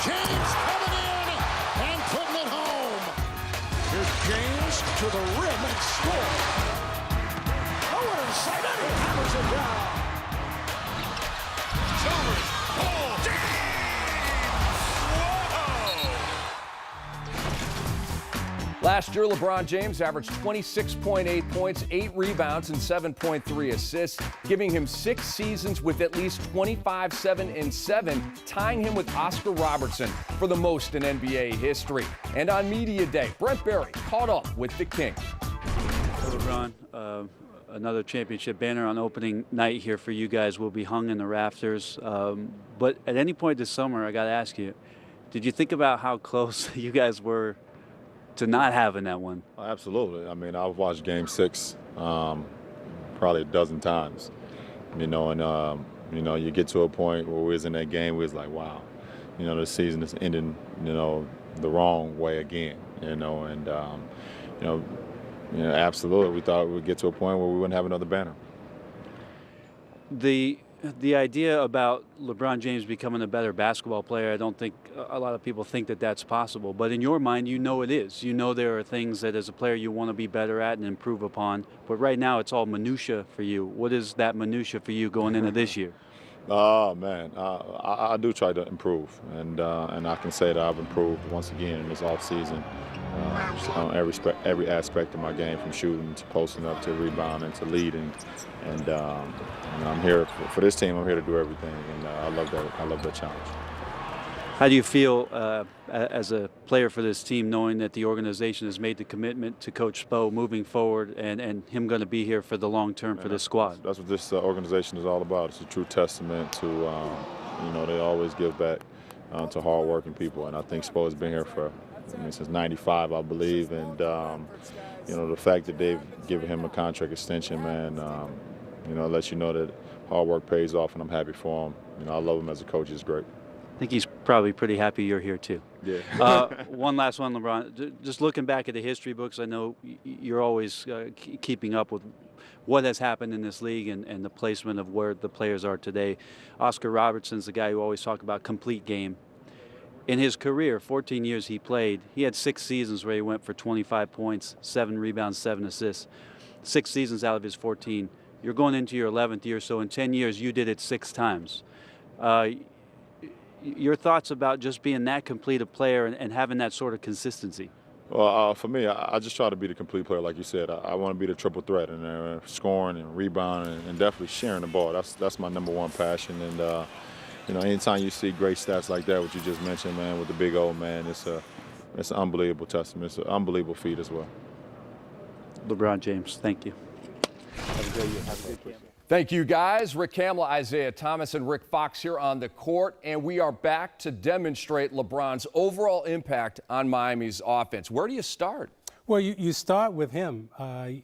James coming in and putting it home. Here's James to the rim and score. No one in sight, and he hammers it down. Chalmers, James! Whoa! Last year, LeBron James averaged 26.8 points, 8 rebounds, and 7.3 assists, giving him 6 seasons with at least 25, 7, and 7, tying him with Oscar Robertson for the most in NBA history. And on Media Day, Brent Barry caught up with the King. LeBron, another championship banner on opening night here for you guys will be hung in the rafters. But at any point this summer, I got to ask you, did you think about how close you guys were to not having that one? Absolutely. I mean, I've watched Game 6 probably a dozen times, and, you get to a point where we was in that game, we was like, wow, the season is ending, the wrong way again, absolutely. We thought we'd get to a point where we wouldn't have another banner. The idea about LeBron James becoming a better basketball player, I don't think a lot of people think that that's possible. But in your mind, you know it is. You know there are things that as a player you want to be better at and improve upon. But right now it's all minutia for you. What is that minutia for you going into this year? Oh, man, I do try to improve. And I can say that I've improved once again in this offseason on every aspect of my game, from shooting to posting up to rebounding to leading. And I'm here for this team. I'm here to do everything, and I love that challenge. How do you feel as a player for this team, knowing that the organization has made the commitment to Coach Spo moving forward and him going to be here for the long term for this squad? That's what this organization is all about. It's a true testament to, they always give back to hardworking people, and I think Spo has been here since '95, I believe, and the fact that they've given him a contract extension, man, lets you know that hard work pays off, and I'm happy for him. I love him as a coach. He's great. I think he's probably pretty happy you're here too. Yeah. One last one, LeBron. Just looking back at the history books, I know you're always keeping up with what has happened in this league and the placement of where the players are today. Oscar Robertson's the guy who always talked about complete game. In his career, 14 years he played, he had 6 seasons where he went for 25 points, 7 rebounds, 7 assists. 6 seasons out of his 14. You're going into your 11th year, so in 10 years you did it 6 times. Your thoughts about just being that complete a player and having that sort of consistency? Well, for me, I just try to be the complete player, like you said. I want to be the triple threat, and scoring and rebounding and definitely sharing the ball. That's my number one passion. And anytime you see great stats like that, what you just mentioned, man, with the big old man, it's an unbelievable testament. It's an unbelievable feat as well. LeBron James, thank you. Have a great year. Have a good game. Thank you, guys. Rick Kamla, Isaiah Thomas, and Rick Fox here on the court, and we are back to demonstrate LeBron's overall impact on Miami's offense. Where do you start? Well, you start with him.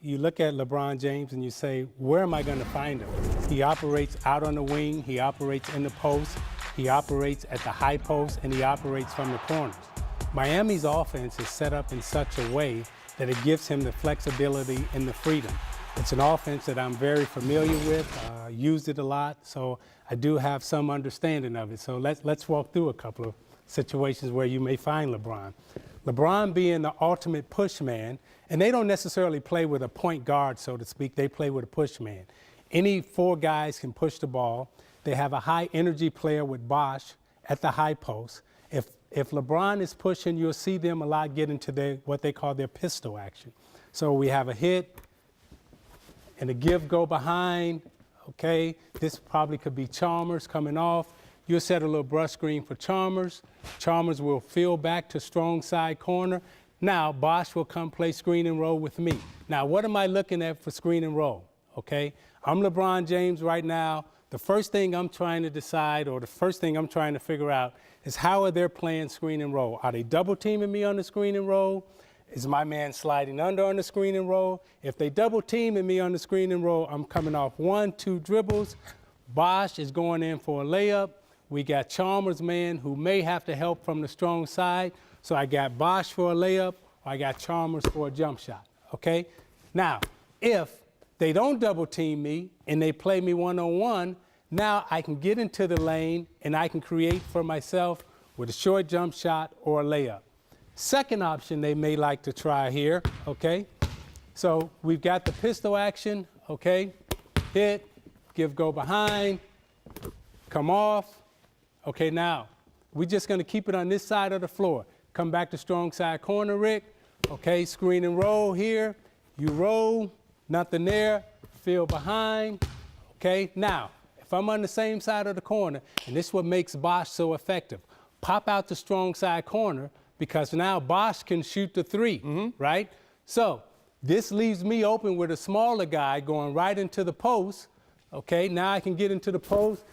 You look at LeBron James and you say, where am I going to find him? He operates out on the wing. He operates in the post. He operates at the high post, and he operates from the corners. Miami's offense is set up in such a way that it gives him the flexibility and the freedom. It's an offense that I'm very familiar with, used it a lot, so I do have some understanding of it. So let's walk through a couple of situations where you may find LeBron. LeBron being the ultimate push man, and they don't necessarily play with a point guard, so to speak. They play with a push man. Any 4 guys can push the ball. They have a high energy player with Bosh at the high post. If LeBron is pushing, you'll see them a lot get into what they call their pistol action. So we have a hit and a give go behind. Okay, this probably could be Chalmers coming off. You'll set a little brush screen for Chalmers. Chalmers will fill back to strong side corner. Now Bosh will come play screen and roll with me. Now what am I looking at for screen and roll? Okay, I'm LeBron James right now. The first thing I'm trying to decide, or the first thing I'm trying to figure out, is how are they playing screen and roll? Are they double teaming me on the screen and roll? Is my man sliding under on the screen and roll? If they double teaming me on the screen and roll, I'm coming off 1, 2 dribbles. Bosh is going in for a layup. We got Chalmers, man, who may have to help from the strong side. So I got Bosh for a layup, or I got Chalmers for a jump shot, okay? Now, if they don't double team me and they play me one-on-one, now I can get into the lane and I can create for myself with a short jump shot or a layup. Second option they may like to try here, okay? So we've got the pistol action, okay? Hit, give, go behind, come off. Okay, now, we're just going to keep it on this side of the floor. Come back to strong side corner, Rick. Okay, screen and roll here. You roll, nothing there, feel behind. Okay, now, if I'm on the same side of the corner, and this is what makes Bosch so effective, pop out the strong side corner because now Bosch can shoot the three, right? So this leaves me open with a smaller guy going right into the post. Okay, now I can get into the post.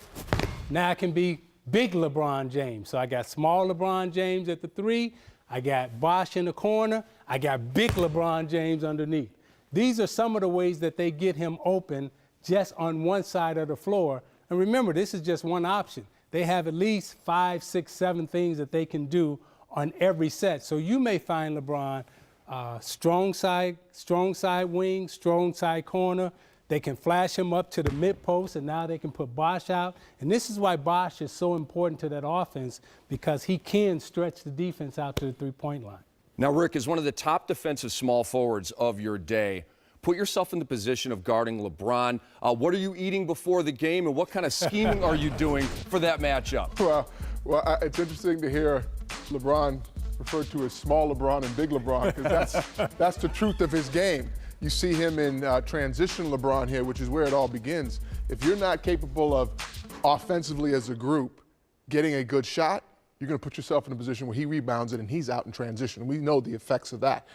Now I can be big LeBron James. So I got small LeBron James at the three. I got Bosch in the corner. I got big LeBron James underneath. These are some of the ways that they get him open just on one side of the floor. And remember, this is just one option. They have at least 5, 6, 7 things that they can do on every set. So you may find LeBron strong side wing, strong side corner. They can flash him up to the mid post, and now they can put Bosch out. And this is why Bosch is so important to that offense, because he can stretch the defense out to the three-point line. Now, Rick, as one of the top defensive small forwards of your day, put yourself in the position of guarding LeBron. What are you eating before the game, and what kind of scheming are you doing for that matchup? Well, it's interesting to hear LeBron referred to as small LeBron and big LeBron, because that's the truth of his game. You see him in transition LeBron here, which is where it all begins. If you're not capable of offensively as a group getting a good shot, you're going to put yourself in a position where he rebounds it and he's out in transition. We know the effects of that.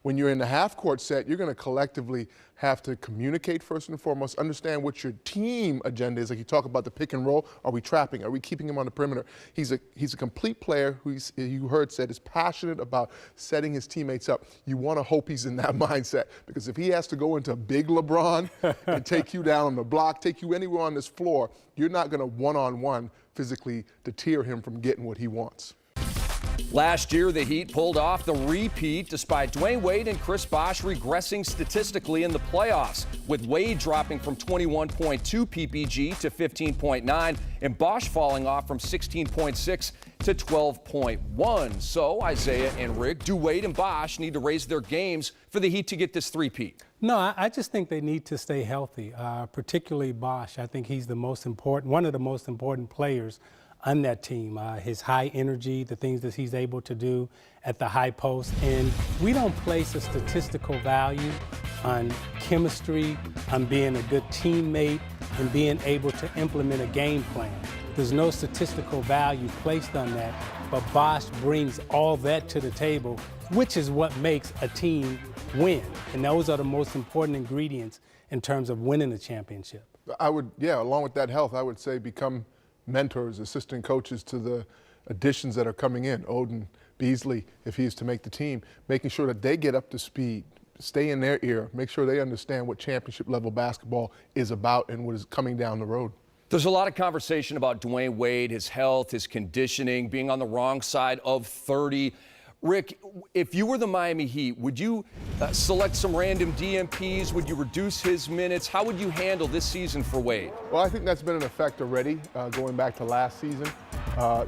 When you're in the half-court set, you're going to collectively have to communicate first and foremost, understand what your team agenda is. Like you talk about the pick and roll. Are we trapping? Are we keeping him on the perimeter? He's a complete player who you heard said is passionate about setting his teammates up. You want to hope he's in that mindset, because if he has to go into big LeBron and take you down on the block, take you anywhere on this floor, you're not going to one-on-one physically deter him from getting what he wants. Last year, the Heat pulled off the repeat despite Dwayne Wade and Chris Bosh regressing statistically in the playoffs, with Wade dropping from 21.2 PPG to 15.9 and Bosh falling off from 16.6 to 12.1. So, Isaiah and Rick, do Wade and Bosh need to raise their games for the Heat to get this three-peat? No, I just think they need to stay healthy, particularly Bosh. I think he's the most important, one of the most important players on that team. His high energy, the things that he's able to do at the high post. And we don't place a statistical value on chemistry, on being a good teammate, and being able to implement a game plan. There's no statistical value placed on that, but Bosh brings all that to the table, which is what makes a team win. And those are the most important ingredients in terms of winning a championship. Along with that health, I would say become mentors, assistant coaches to the additions that are coming in. Odin, Beasley, if he is to make the team, making sure that they get up to speed, stay in their ear, make sure they understand what championship level basketball is about and what is coming down the road. There's a lot of conversation about Dwayne Wade, his health, his conditioning, being on the wrong side of 30. Rick, if you were the Miami Heat, would you select some random DMPs? Would you reduce his minutes? How would you handle this season for Wade? Well, I think that's been in effect already, going back to last season.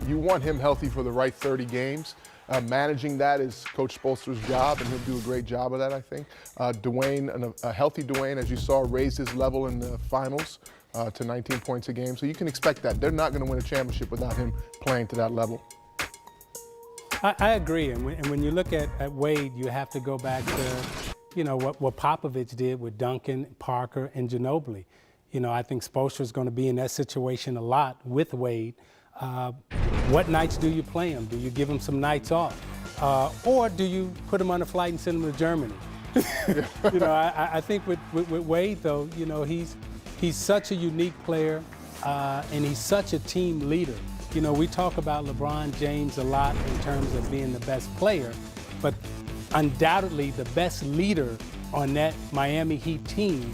You want him healthy for the right 30 games. Managing that is Coach Spoelstra's job, and he'll do a great job of that, I think. Dwayne, a healthy Dwayne, as you saw, raised his level in the finals to 19 points a game. So you can expect that. They're not going to win a championship without him playing to that level. I agree, and when you look at Wade, you have to go back to, what Popovich did with Duncan, Parker, and Ginobili. I think Spoelstra's going to be in that situation a lot with Wade. What nights do you play him? Do you give him some nights off? Or do you put him on a flight and send him to Germany? I think with Wade, though, he's such a unique player, and he's such a team leader. We talk about LeBron James a lot in terms of being the best player, but undoubtedly the best leader on that Miami Heat team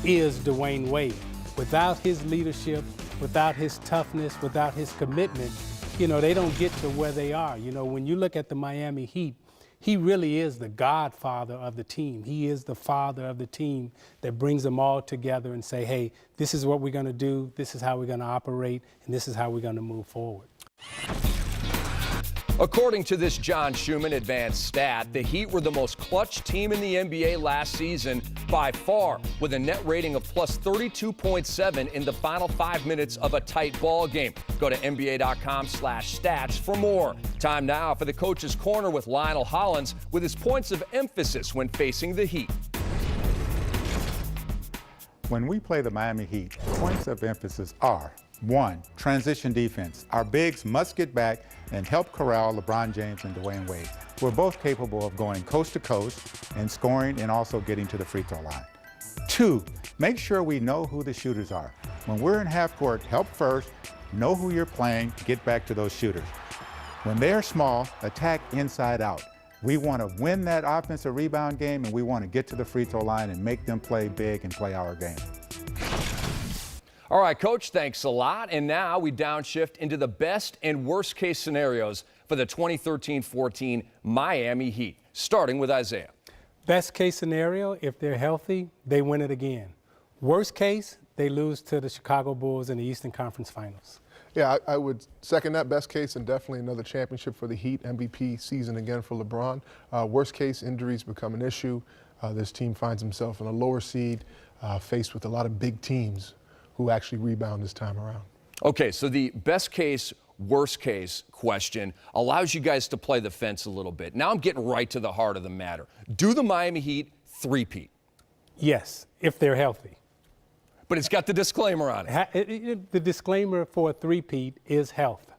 is Dwayne Wade. Without his leadership, without his toughness, without his commitment, they don't get to where they are. When you look at the Miami Heat, he really is the godfather of the team. He is the father of the team that brings them all together and say, hey, this is what we're going to do, this is how we're going to operate, and this is how we're going to move forward. According to this John Schumann advanced stat, the Heat were the most clutch team in the NBA last season by far, with a net rating of plus 32.7 in the final 5 minutes of a tight ball game. Go to NBA.com/stats for more. Time now for the Coach's Corner with Lionel Hollins with his points of emphasis when facing the Heat. When we play the Miami Heat, points of emphasis are: 1, transition defense. Our bigs must get back and help corral LeBron James and Dwayne Wade. We're both capable of going coast to coast and scoring and also getting to the free throw line. 2, make sure we know who the shooters are. When we're in half court, help first, know who you're playing, get back to those shooters. When they're small, attack inside out. We want to win that offensive rebound game, and we want to get to the free throw line and make them play big and play our game. All right, Coach, thanks a lot. And now we downshift into the best and worst case scenarios for the 2013-14 Miami Heat, starting with Isaiah. Best case scenario, if they're healthy, they win it again. Worst case, they lose to the Chicago Bulls in the Eastern Conference Finals. Yeah, I would second that. Best case, and definitely another championship for the Heat, MVP season again for LeBron. Worst case, injuries become an issue. This team finds himself in a lower seed, faced with a lot of big teams who actually rebound this time around. Okay, so the best case, worst case question allows you guys to play the fence a little bit. Now I'm getting right to the heart of the matter. Do the Miami Heat three-peat? Yes, if they're healthy. But it's got the disclaimer on it. The disclaimer for a three-peat is health.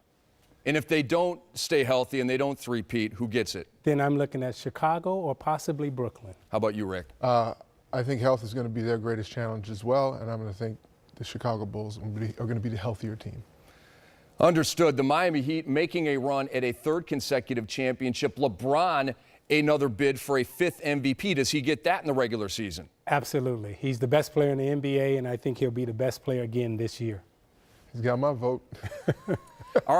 And if they don't stay healthy and they don't three-peat, who gets it? Then I'm looking at Chicago or possibly Brooklyn. How about you, Rick? I think health is going to be their greatest challenge as well, and I'm going to think the Chicago Bulls are going to be the healthier team. Understood. The Miami Heat making a run at a third consecutive championship. LeBron, another bid for a fifth MVP. Does he get that in the regular season? Absolutely. He's the best player in the NBA, and I think he'll be the best player again this year. He's got my vote. All right.